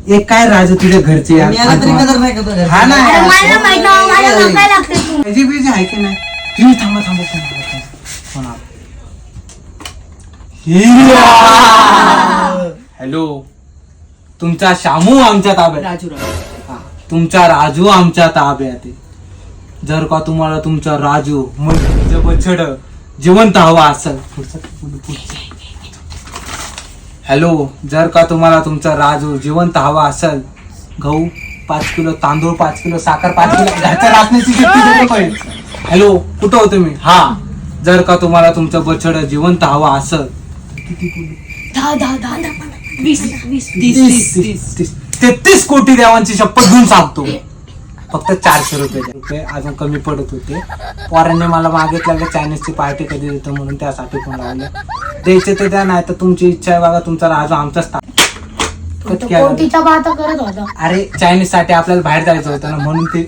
एक काय राजू तुझ्या घरचे यार. हा ना त्याची बीजी आहे की नाही. तुम्ही थांबा हॅलो, तुमचा शामू आमच्या ताब्यात, तुमचा राजू आमच्या ताब्यात आहे. जर का तुम्हाला तुमचा राजू म्हणजे बछड जिवंत हवा असेल, हॅलो, जर का तुम्हाला तुमचा राजू जिवंत हवा असेल, गहू 5 किलो, तांदूळ 5 किलो, साखर 5 किलो, घरच्या राखण्याची किती पाहिजे. हॅलो, कुठं हो तुम्ही. हा, जर का तुम्हाला तुमचं बछड जिवंत हवा असेल, 33 कोटी देवांची शपथ घेऊन सांगतो, फक्त 400 रुपये अजून कमी पडत होते. पोरांनी मला मागितलं चायनीजची पार्टी कधी देतो म्हणून, त्यासाठी पण लावलं. द्यायचे ते द्या, नाही तर तुमची इच्छा आहे बघा. तुमचा राजू आमचाच अरे चायनीज साठी आपल्याला बाहेर जायचं होतं ना, म्हणून ते